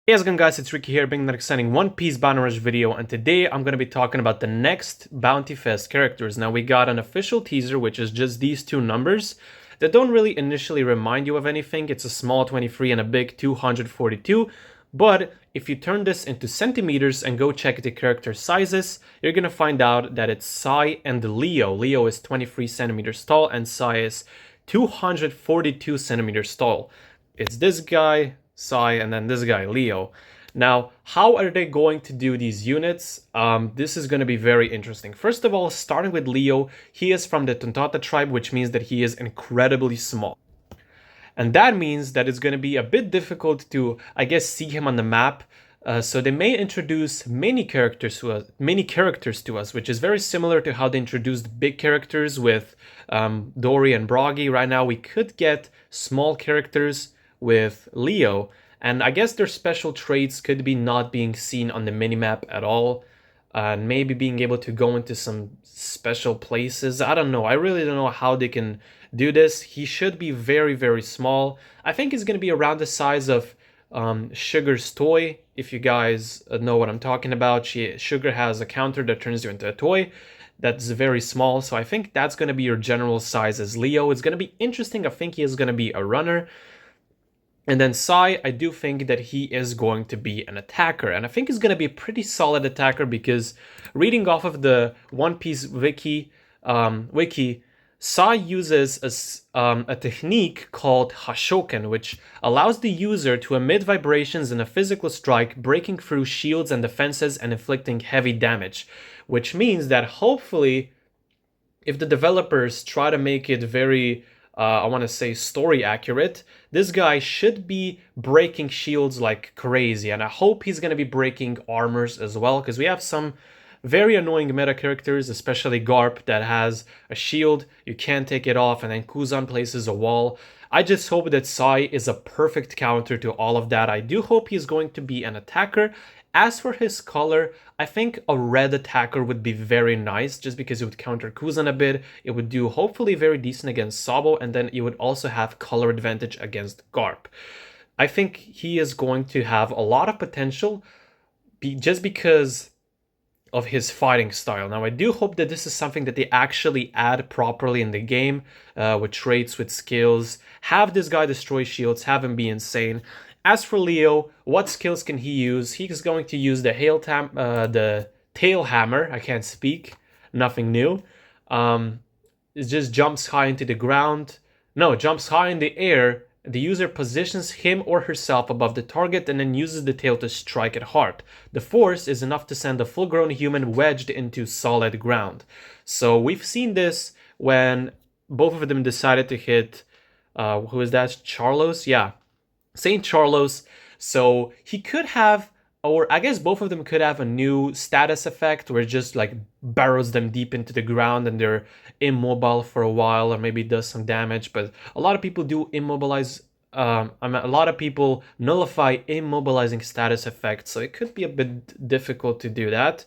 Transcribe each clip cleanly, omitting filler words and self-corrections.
Hey, how's it going, guys? It's Ricky here, bringing an exciting One Piece Banner Rush video, and today I'm going to be talking about the next Bountyfest characters. Now, we got an official teaser, which is just these two numbers that don't really initially remind you of anything. It's a small 23 and a big 242, but if you turn this into centimeters and go check the character sizes, you're going to find out that it's Sai and Leo. Leo is 23 centimeters tall, and Sai is 242 centimeters tall. It's this guy, Sai, and then this guy, Leo. Now, how are they going to do these units? This is going to be very interesting. First of all, starting with Leo, he is from the Tontata tribe, which means that he is incredibly small. And that means that it's going to be a bit difficult to, I guess, see him on the map. So they may introduce many characters to us, which is very similar to how they introduced big characters with Dory and Broggy. Right now, we could get small characters with Leo, and I guess their special traits could be not being seen on the minimap at all, and maybe being able to go into some special places. I don't know. I really don't know how they can do this. He should be very, very small. I think he's going to be around the size of Sugar's toy, if you guys know what I'm talking about. Sugar has a counter that turns you into a toy that's very small, so I think that's going to be your general size as Leo. It's going to be interesting. I think he is going to be a runner. And then Sai, I do think that he is going to be an attacker. And I think he's going to be a pretty solid attacker because reading off of the One Piece wiki, Sai uses a technique called Hashoken, which allows the user to emit vibrations in a physical strike, breaking through shields and defenses and inflicting heavy damage. Which means that hopefully, if the developers try to make it very I want to say story accurate, this guy should be breaking shields like crazy, and I hope he's going to be breaking armors as well, because we have some very annoying meta characters, especially Garp, that has a shield, you can't take it off, and then Kuzan places a wall. I just hope that Sai is a perfect counter to all of that. I do hope he's going to be an attacker. As for his color, I think a red attacker would be very nice, just because it would counter Kuzan a bit. It would do hopefully very decent against Sabo, and then you would also have color advantage against Garp. I think he is going to have a lot of potential just because of his fighting style. Now, I do hope that this is something that they actually add properly in the game, with traits, with skills. Have this guy destroy shields, have him be insane. As for Leo, what skills can he use? He's going to use the tail hammer. I can't speak. Nothing new. It just jumps high into the ground. No, jumps high in the air. The user positions him or herself above the target and then uses the tail to strike it hard. The force is enough to send a full-grown human wedged into solid ground. So we've seen this when both of them decided to hit, who is that? Charlos? Yeah. St. Charlos, so he could have, or I guess both of them could have a new status effect where it just like burrows them deep into the ground and they're immobile for a while, or maybe does some damage. But a lot of people do immobilize, a lot of people nullify immobilizing status effects, so it could be a bit difficult to do that.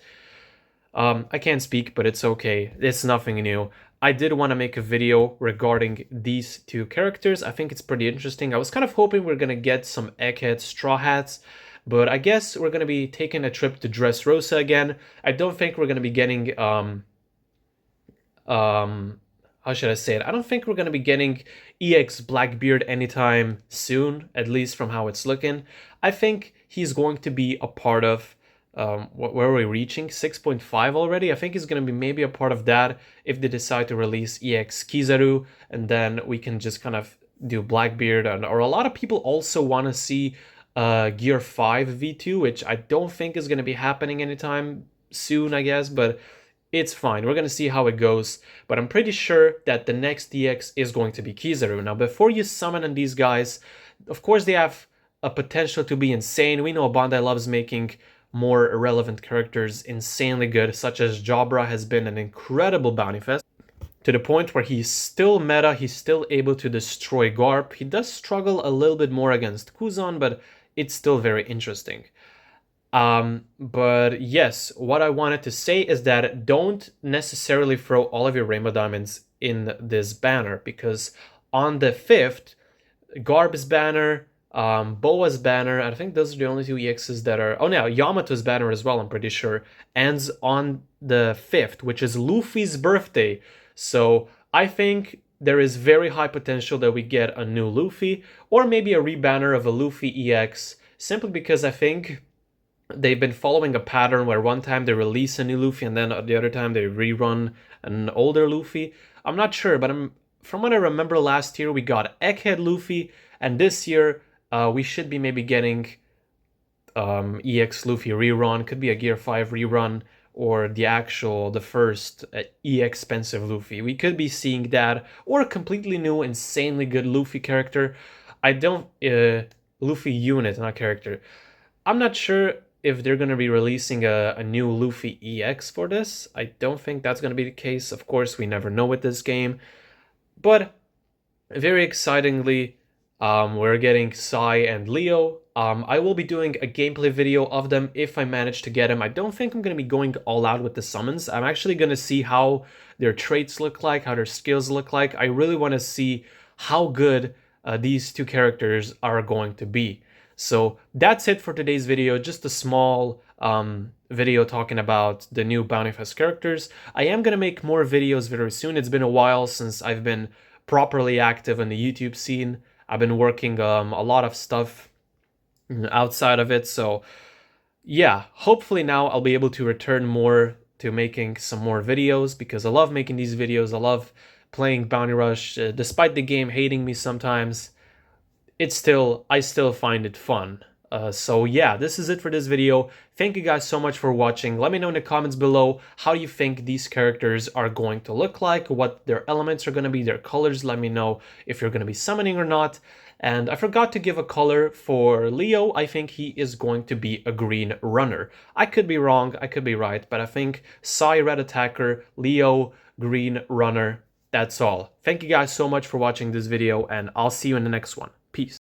I can't speak, but it's okay. It's nothing new. I did want to make a video regarding these two characters. I think it's pretty interesting. I was kind of hoping we're going to get some Egghead Straw Hats, but I guess we're going to be taking a trip to Dressrosa again. I don't think we're going to be getting, how should I say it? I don't think we're going to be getting EX Blackbeard anytime soon, at least from how it's looking. I think he's going to be a part of where are we reaching? 6.5 already? I think he's going to be maybe a part of that if they decide to release EX Kizaru, and then we can just kind of do Blackbeard. Or a lot of people also want to see Gear 5 V2, which I don't think is going to be happening anytime soon, I guess, but it's fine. We're going to see how it goes, but I'm pretty sure that the next EX is going to be Kizaru. Now, before you summon on these guys, of course they have a potential to be insane. We know Bandai loves making more irrelevant characters insanely good, such as Jabra has been an incredible Bountyfest, to the point where he's still meta, he's still able to destroy Garp. He does struggle a little bit more against Kuzan, but it's still very interesting. But yes, what I wanted to say is that don't necessarily throw all of your Rainbow Diamonds in this banner, because on the 5th, Garp's banner, Boa's banner, I think those are the only two EXs that are... Oh no, Yamato's banner as well, I'm pretty sure, ends on the 5th, which is Luffy's birthday. So I think there is very high potential that we get a new Luffy, or maybe a rebanner of a Luffy EX, simply because I think they've been following a pattern where one time they release a new Luffy and then the other time they rerun an older Luffy. I'm not sure, but from what I remember last year we got Egghead Luffy, and this year we should be maybe getting EX Luffy rerun, could be a Gear 5 rerun, or the first expensive Luffy. We could be seeing that, or a completely new, insanely good Luffy character. Luffy unit, not character. I'm not sure if they're going to be releasing a new Luffy EX for this. I don't think that's going to be the case. Of course, we never know with this game. But very excitingly, we're getting Sai and Leo. I will be doing a gameplay video of them if I manage to get them. I don't think I'm going to be going all out with the summons. I'm actually going to see how their traits look like, how their skills look like. I really want to see how good these two characters are going to be. So that's it for today's video, just a small video talking about the new Bountyfest characters. I am going to make more videos very soon. It's been a while since I've been properly active in the YouTube scene. I've been working a lot of stuff outside of it, so yeah, hopefully now I'll be able to return more to making some more videos, because I love making these videos. I love playing Bounty Rush, despite the game hating me sometimes. I still find it fun. So yeah, this is it for this video. Thank you guys so much for watching. Let me know in the comments below how you think these characters are going to look like, what their elements are going to be, their colors. Let me know if you're going to be summoning or not. And I forgot to give a color for Leo. I think he is going to be a green runner. I could be wrong, I could be right, but I think Sai red attacker, Leo green runner. That's all. Thank you guys so much for watching this video, and I'll see you in the next one. Peace.